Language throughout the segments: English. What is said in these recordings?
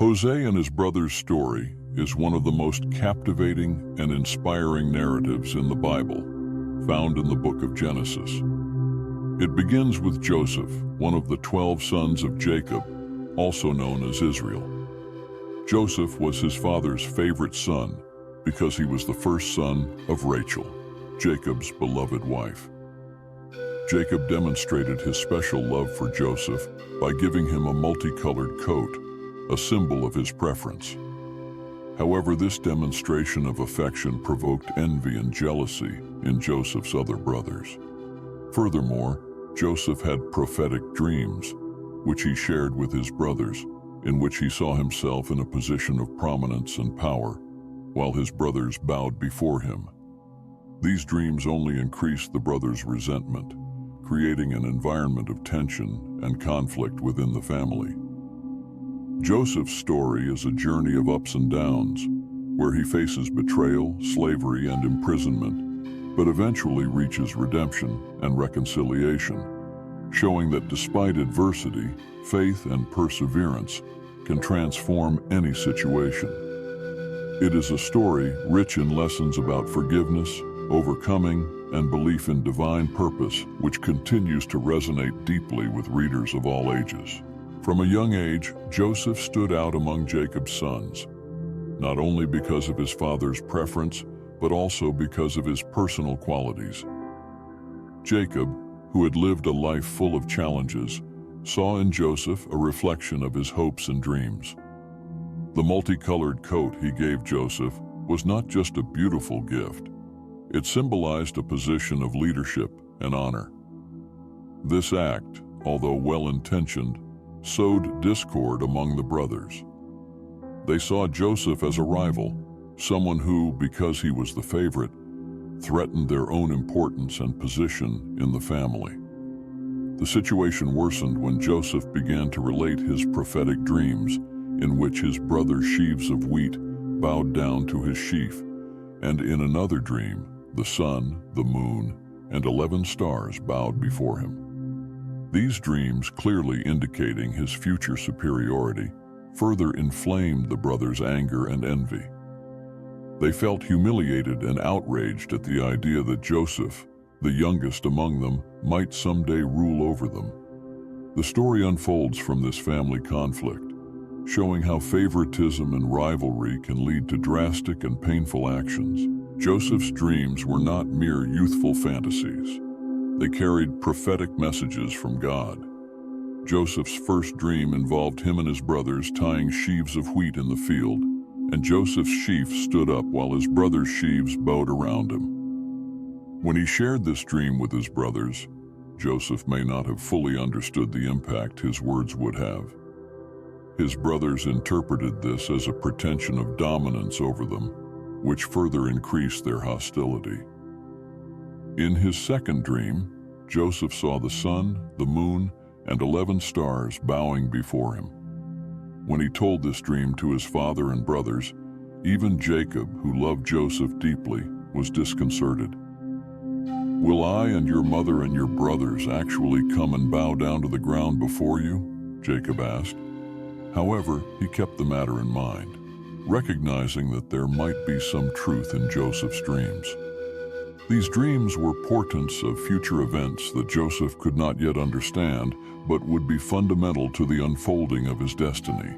Jose and his brother's story is one of the most captivating and inspiring narratives in the Bible, found in the book of Genesis. It begins with Joseph, one of the 12 sons of Jacob, also known as Israel. Joseph was his father's favorite son because he was the first son of Rachel, Jacob's beloved wife. Jacob demonstrated his special love for Joseph by giving him a multicolored coat, a symbol of his preference. However, this demonstration of affection provoked envy and jealousy in Joseph's other brothers. Furthermore, Joseph had prophetic dreams, which he shared with his brothers, in which he saw himself in a position of prominence and power, while his brothers bowed before him. These dreams only increased the brothers' resentment, creating an environment of tension and conflict within the family. Joseph's story is a journey of ups and downs, where he faces betrayal, slavery, and imprisonment, but eventually reaches redemption and reconciliation, showing that despite adversity, faith and perseverance can transform any situation. It is a story rich in lessons about forgiveness, overcoming, and belief in divine purpose, which continues to resonate deeply with readers of all ages. From a young age, Joseph stood out among Jacob's sons, not only because of his father's preference, but also because of his personal qualities. Jacob, who had lived a life full of challenges, saw in Joseph a reflection of his hopes and dreams. The multicolored coat he gave Joseph was not just a beautiful gift. It symbolized a position of leadership and honor. This act, although well-intentioned, sowed discord among the brothers. They saw Joseph as a rival, someone who, because he was the favorite, threatened their own importance and position in the family. The situation worsened when Joseph began to relate his prophetic dreams, in which his brother's sheaves of wheat bowed down to his sheaf, and in another dream, the sun, the moon, and 11 stars bowed before him. These dreams, clearly indicating his future superiority, further inflamed the brothers' anger and envy. They felt humiliated and outraged at the idea that Joseph, the youngest among them, might someday rule over them. The story unfolds from this family conflict, showing how favoritism and rivalry can lead to drastic and painful actions. Joseph's dreams were not mere youthful fantasies. They carried prophetic messages from God. Joseph's first dream involved him and his brothers tying sheaves of wheat in the field, and Joseph's sheaf stood up while his brothers' sheaves bowed around him. When he shared this dream with his brothers, Joseph may not have fully understood the impact his words would have. His brothers interpreted this as a pretension of dominance over them, which further increased their hostility. In his second dream, Joseph saw the sun, the moon, and 11 stars bowing before him. When he told this dream to his father and brothers, even Jacob, who loved Joseph deeply, was disconcerted. "Will I and your mother and your brothers actually come and bow down to the ground before you?" Jacob asked. However, he kept the matter in mind, recognizing that there might be some truth in Joseph's dreams. These dreams were portents of future events that Joseph could not yet understand, but would be fundamental to the unfolding of his destiny.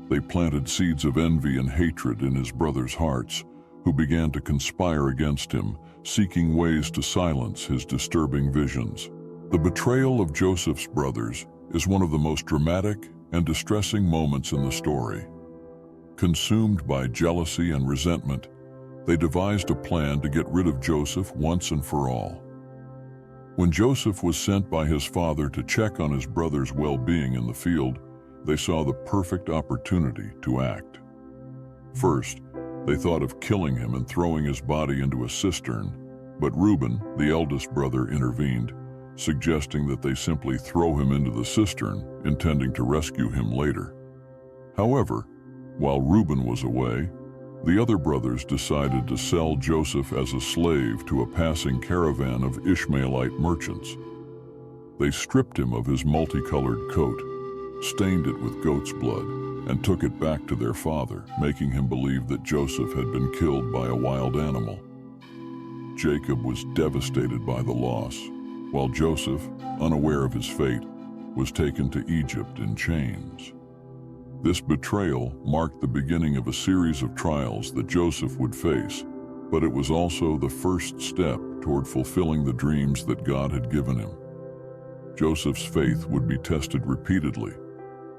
They planted seeds of envy and hatred in his brothers' hearts, who began to conspire against him, seeking ways to silence his disturbing visions. The betrayal of Joseph's brothers is one of the most dramatic and distressing moments in the story. Consumed by jealousy and resentment, they devised a plan to get rid of Joseph once and for all. When Joseph was sent by his father to check on his brother's well-being in the field, they saw the perfect opportunity to act. First, they thought of killing him and throwing his body into a cistern, but Reuben, the eldest brother, intervened, suggesting that they simply throw him into the cistern, intending to rescue him later. However, while Reuben was away, the other brothers decided to sell Joseph as a slave to a passing caravan of Ishmaelite merchants. They stripped him of his multicolored coat, stained it with goat's blood, and took it back to their father, making him believe that Joseph had been killed by a wild animal. Jacob was devastated by the loss, while Joseph, unaware of his fate, was taken to Egypt in chains. This betrayal marked the beginning of a series of trials that Joseph would face, but it was also the first step toward fulfilling the dreams that God had given him. Joseph's faith would be tested repeatedly,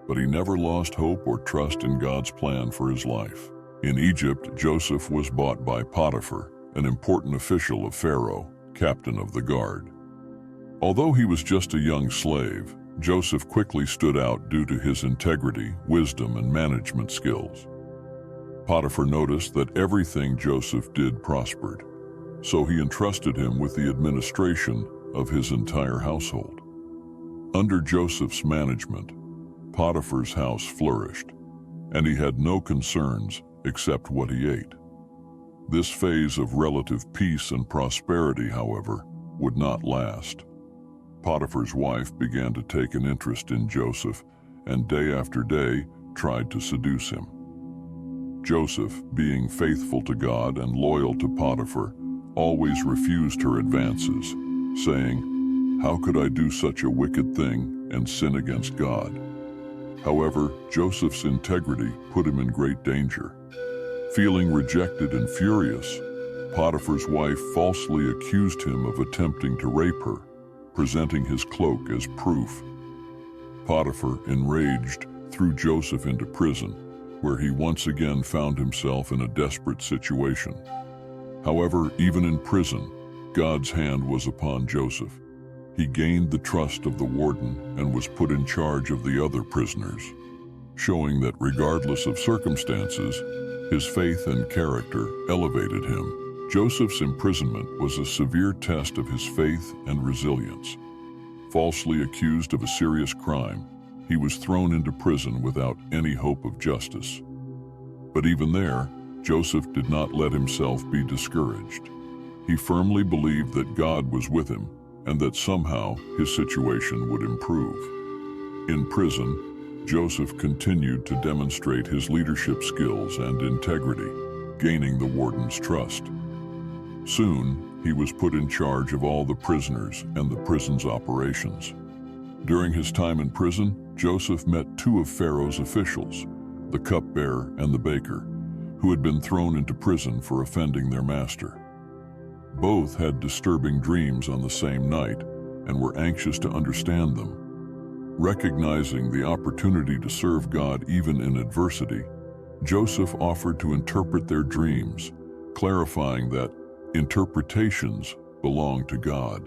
but he never lost hope or trust in God's plan for his life. In Egypt, Joseph was bought by Potiphar, an important official of Pharaoh, captain of the guard. Although he was just a young slave, Joseph quickly stood out due to his integrity, wisdom, and management skills. Potiphar noticed that everything Joseph did prospered, so he entrusted him with the administration of his entire household. Under Joseph's management, Potiphar's house flourished, and he had no concerns except what he ate. This phase of relative peace and prosperity, however, would not last. Potiphar's wife began to take an interest in Joseph, and day after day tried to seduce him. Joseph, being faithful to God and loyal to Potiphar, always refused her advances, saying, "How could I do such a wicked thing and sin against God?" However, Joseph's integrity put him in great danger. Feeling rejected and furious, Potiphar's wife falsely accused him of attempting to rape her, presenting his cloak as proof. Potiphar, enraged, threw Joseph into prison, where he once again found himself in a desperate situation. However, even in prison, God's hand was upon Joseph. He gained the trust of the warden and was put in charge of the other prisoners, showing that regardless of circumstances, his faith and character elevated him. Joseph's imprisonment was a severe test of his faith and resilience. Falsely accused of a serious crime, he was thrown into prison without any hope of justice. But even there, Joseph did not let himself be discouraged. He firmly believed that God was with him and that somehow his situation would improve. In prison, Joseph continued to demonstrate his leadership skills and integrity, gaining the warden's trust. Soon, he was put in charge of all the prisoners and the prison's operations. During his time in prison, Joseph met two of Pharaoh's officials, the cupbearer and the baker, who had been thrown into prison for offending their master. Both had disturbing dreams on the same night and were anxious to understand them. Recognizing the opportunity to serve God even in adversity, Joseph offered to interpret their dreams, clarifying that interpretations belong to God.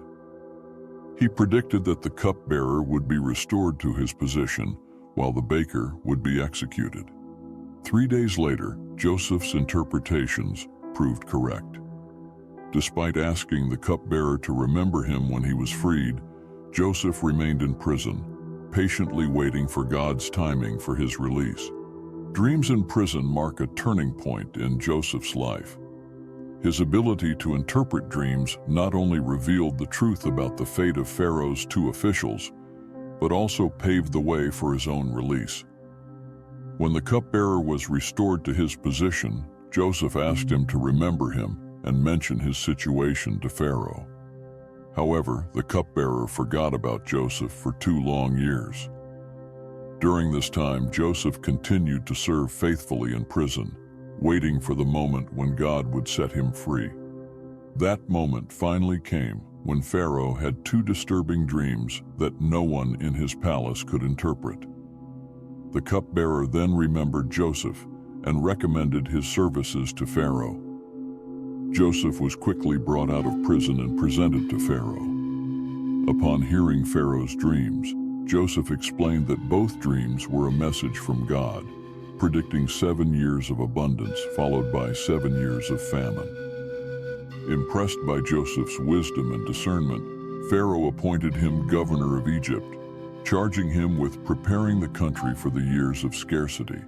He predicted that the cupbearer would be restored to his position, while the baker would be executed. 3 days later, Joseph's interpretations proved correct. Despite asking the cupbearer to remember him when he was freed, Joseph remained in prison, patiently waiting for God's timing for his release. Dreams in prison mark a turning point in Joseph's life. His ability to interpret dreams not only revealed the truth about the fate of Pharaoh's two officials, but also paved the way for his own release. When the cupbearer was restored to his position, Joseph asked him to remember him and mention his situation to Pharaoh. However, the cupbearer forgot about Joseph for 2 long years. During this time, Joseph continued to serve faithfully in prison, waiting for the moment when God would set him free. That moment finally came when Pharaoh had 2 disturbing dreams that no one in his palace could interpret. The cupbearer then remembered Joseph and recommended his services to Pharaoh. Joseph was quickly brought out of prison and presented to Pharaoh. Upon hearing Pharaoh's dreams, Joseph explained that both dreams were a message from God, predicting 7 years of abundance followed by 7 years of famine. Impressed by Joseph's wisdom and discernment, Pharaoh appointed him governor of Egypt, charging him with preparing the country for the years of scarcity.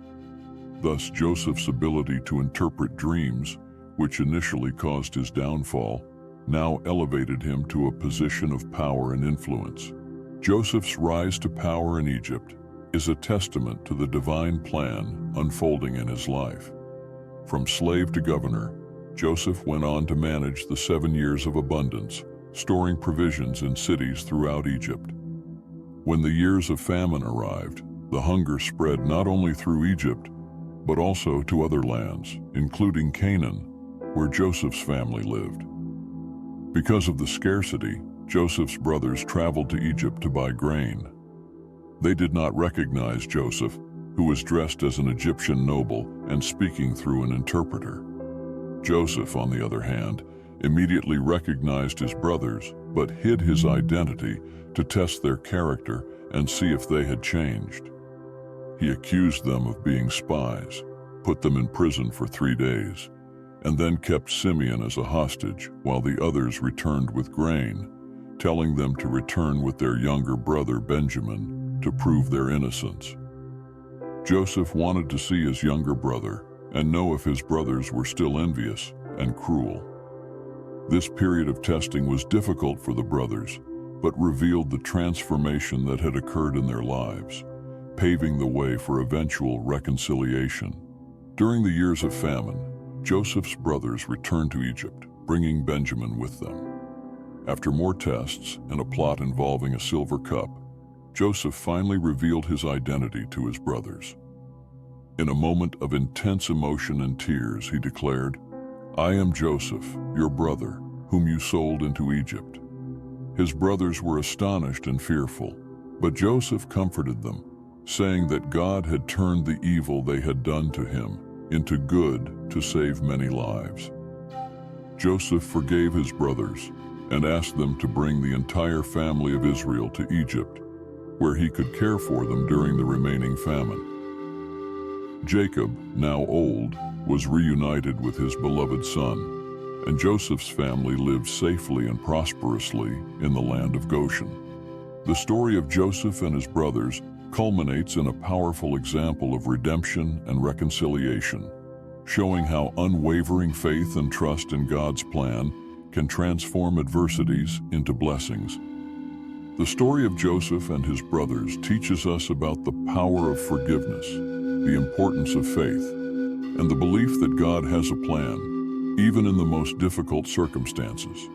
Thus, Joseph's ability to interpret dreams, which initially caused his downfall, now elevated him to a position of power and influence. Joseph's rise to power in Egypt is a testament to the divine plan unfolding in his life. From slave to governor, Joseph went on to manage the 7 years of abundance, storing provisions in cities throughout Egypt. When the years of famine arrived, the hunger spread not only through Egypt, but also to other lands, including Canaan, where Joseph's family lived. Because of the scarcity, Joseph's brothers traveled to Egypt to buy grain. They did not recognize Joseph, who was dressed as an Egyptian noble and speaking through an interpreter. Joseph, on the other hand, immediately recognized his brothers, but hid his identity to test their character and see if they had changed. He accused them of being spies, put them in prison for 3 days, and then kept Simeon as a hostage while the others returned with grain, telling them to return with their younger brother Benjamin to prove their innocence. Joseph wanted to see his younger brother and know if his brothers were still envious and cruel. This period of testing was difficult for the brothers, but revealed the transformation that had occurred in their lives, paving the way for eventual reconciliation. During the years of famine, Joseph's brothers returned to Egypt, bringing Benjamin with them. After more tests and a plot involving a silver cup, Joseph finally revealed his identity to his brothers. In a moment of intense emotion and tears, he declared, "I am Joseph, your brother, whom you sold into Egypt." His brothers were astonished and fearful, but Joseph comforted them, saying that God had turned the evil they had done to him into good to save many lives. Joseph forgave his brothers and asked them to bring the entire family of Israel to Egypt, where he could care for them during the remaining famine. Jacob, now old, was reunited with his beloved son, and Joseph's family lived safely and prosperously in the land of Goshen. The story of Joseph and his brothers culminates in a powerful example of redemption and reconciliation, showing how unwavering faith and trust in God's plan can transform adversities into blessings. The story of Joseph and his brothers teaches us about the power of forgiveness, the importance of faith, and the belief that God has a plan, even in the most difficult circumstances.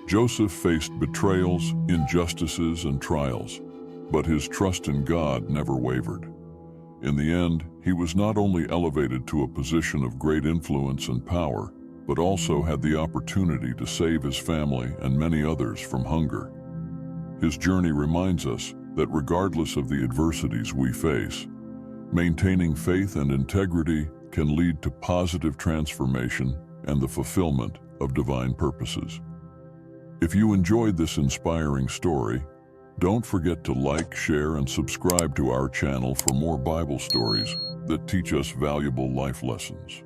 Joseph faced betrayals, injustices, and trials, but his trust in God never wavered. In the end, he was not only elevated to a position of great influence and power, but also had the opportunity to save his family and many others from hunger. His journey reminds us that regardless of the adversities we face, maintaining faith and integrity can lead to positive transformation and the fulfillment of divine purposes. If you enjoyed this inspiring story, don't forget to like, share, and subscribe to our channel for more Bible stories that teach us valuable life lessons.